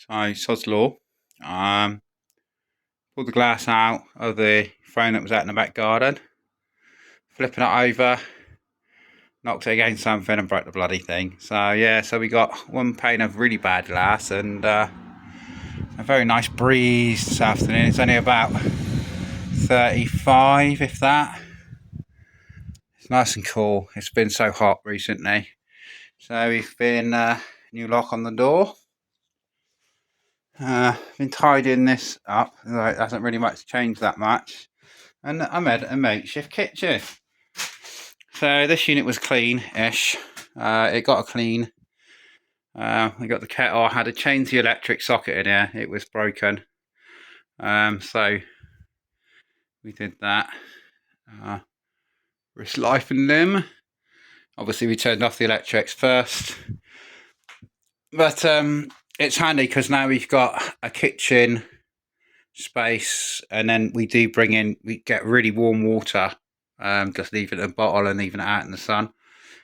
So, sod's law. Pulled the glass out of the frame that was out in the back garden, flipping it over, knocked it against something and broke the bloody thing. So yeah, so we got one pane of really bad glass and a very nice breeze this afternoon. It's only about 35, if that. It's nice and cool. It's been so hot recently. So we've been new lock on the door. Been tidying this up. It hasn't really much changed that much. And I made a makeshift kitchen. So this unit was clean-ish. It got a clean. We got the kettle. I had to change the electric socket in here. It was broken. So we did that. Risk life and limb. Obviously we turned off the electrics first. But it's handy because now we've got a kitchen space, and then we get really warm water, just leave it in a bottle and leaving it out in the sun.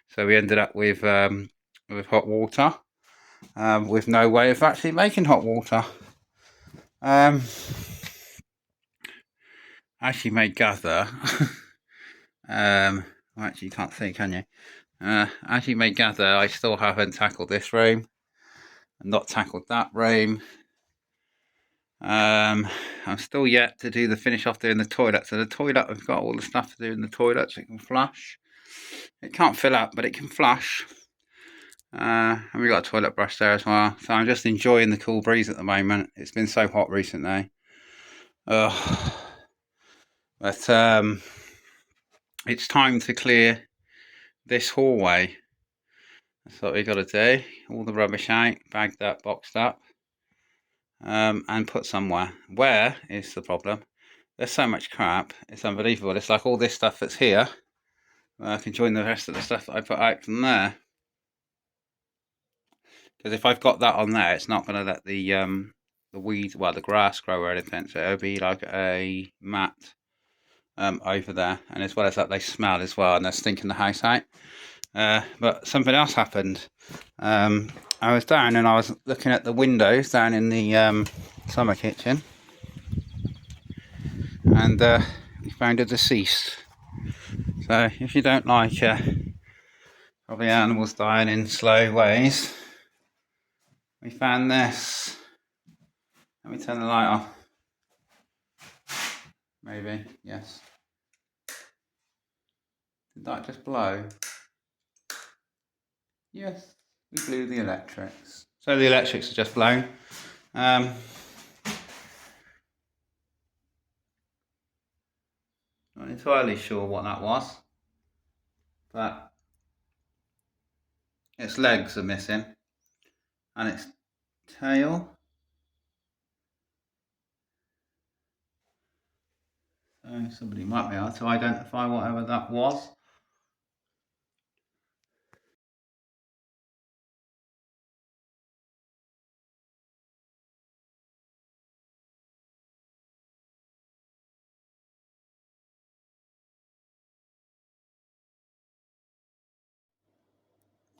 So we ended up with hot water, with no way of actually making hot water. Actually made gather. Actually you can't see, can you? As you may gather, I still haven't tackled this room and not tackled that room. I'm still yet to finish off doing the toilet. So the toilet, I've got all the stuff to do in the toilet so it can flush. It can't fill up, but it can flush. And we've got a toilet brush there as well. So I'm just enjoying the cool breeze at the moment. It's been so hot recently. But it's time to clear this hallway. That's what we got to do. All the rubbish out, bagged up, boxed up, and put somewhere. Where is the problem? There's so much crap. It's unbelievable. It's like all this stuff that's here. I can join the rest of the stuff that I put out from there. Because if I've got that on there, it's not going to let the weeds, well, the grass grow or anything. So it'll be like a mat over there. And as well as that, they smell as well, and they're stinking the house out. But something else happened. I was down and I was looking at the windows down in the summer kitchen, and we found a deceased. So if you don't like probably animals dying in slow ways, we found this. Let me turn the light off. Maybe, yes. Did that just blow? Yes, we blew the electrics. So the electrics are just blown. Not entirely sure what that was, but its legs are missing and its tail. So somebody might be able to identify whatever that was.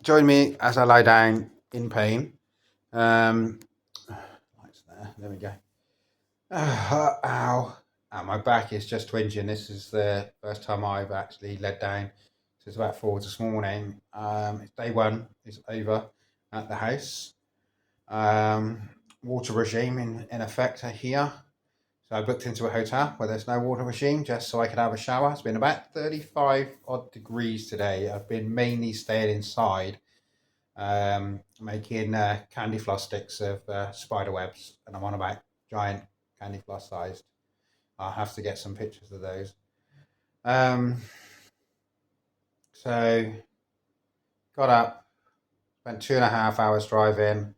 Join me as I lie down in pain. Lights there we go. Ow. My back is just twinging. This is the first time I've actually laid down since about 4 this morning. Day one is over at the house. Water regime in effect here. So I booked into a hotel where there's no water regime just so I could have a shower. It's been about 35 odd degrees today. I've been mainly staying inside, making candy floss sticks of spider webs, and I'm on about giant candy floss sized. I'll have to get some pictures of those. So got up, spent 2.5 hours driving,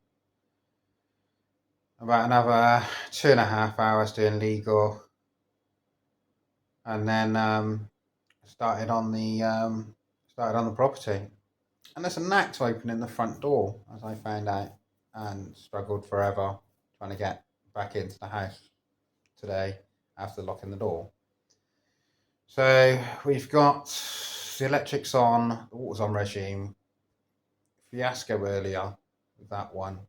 about another 2.5 hours doing legal, and then started on the property. And there's a knack to opening the front door, as I found out, and struggled forever trying to get back into the house today after locking the door. So we've got the electrics on, the water's on regime. Fiasco earlier with that one.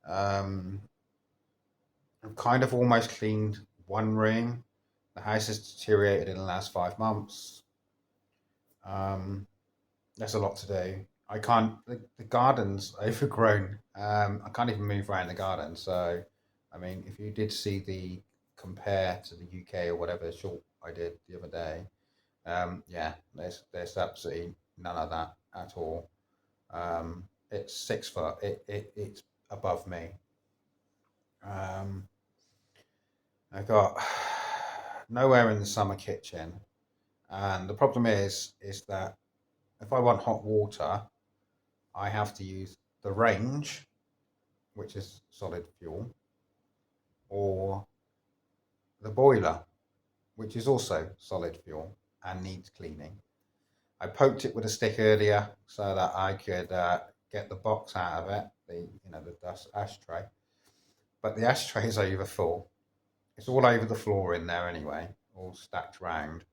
Um, I've kind of almost cleaned one room. The house has deteriorated in the last 5 months. Um, there's a lot to do. I can't. The garden's overgrown. I can't even move around the garden. So, I mean, if you did see the compare to the UK or whatever short I did the other day, yeah, there's absolutely none of that at all. It's 6 foot. It's above me. Um, I got nowhere in the summer kitchen, and the problem is that if I want hot water, I have to use the range, which is solid fuel, or the boiler, which is also solid fuel and needs cleaning. I poked it with a stick earlier so that I could get the box out of it, the dust ashtray. But the ashtray is over full. It's all over the floor in there anyway, all stacked round.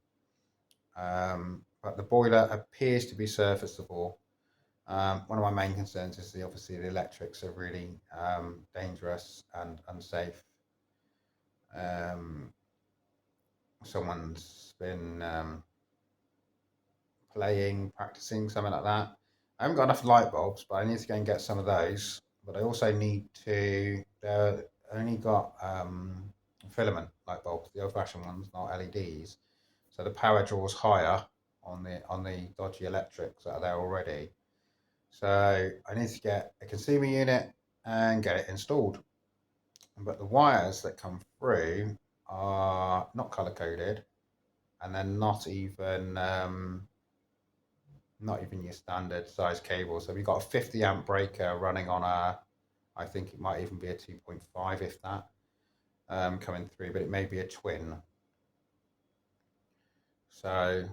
But the boiler appears to be serviceable. One of my main concerns is obviously the electrics are really dangerous and unsafe. Um, Someone's been playing, practicing, something like that. I haven't got enough light bulbs, but I need to go and get some of those. But I also need to. They're only got filament light bulbs, the old-fashioned ones, not LEDs. So the power draws higher on the dodgy electrics that are there already. So I need to get a consumer unit and get it installed. But the wires that come through are not color coded, and they're not even your standard size cable. So we've got a 50 amp breaker running on I think it might even be a 2.5 if that coming through, but it may be a twin. So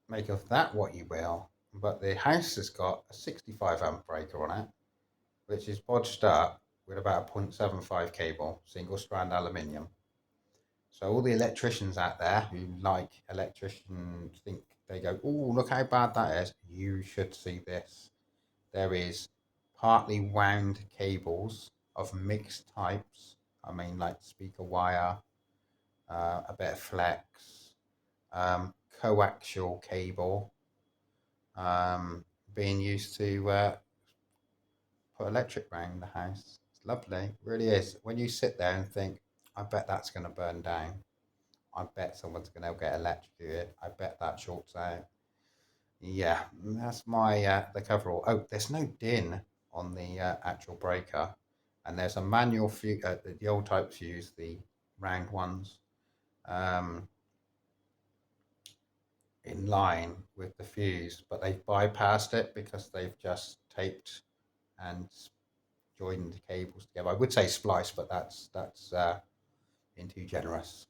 make of that what you will. But the house has got a 65 amp breaker on it, which is bodged up with about a 0.75 cable, single strand aluminium. So all the electricians out there who like electricians think they go, oh, look how bad that is. You should see this. There is partly wound cables of mixed types. I mean, like speaker wire, a bit of flex, coaxial cable um, being used to put electric around the house. It's lovely, it really is. When you sit there and think, I bet that's going to burn down. I bet someone's going to get electrocuted. I bet that shorts out. Yeah, that's my the coverall. Oh, there's no din on the actual breaker, and there's a manual fuse. The old type fuse, the round ones, um, in line with the fuse, but they've bypassed it because they've just taped and joined the cables together. I would say splice, but that's being too generous.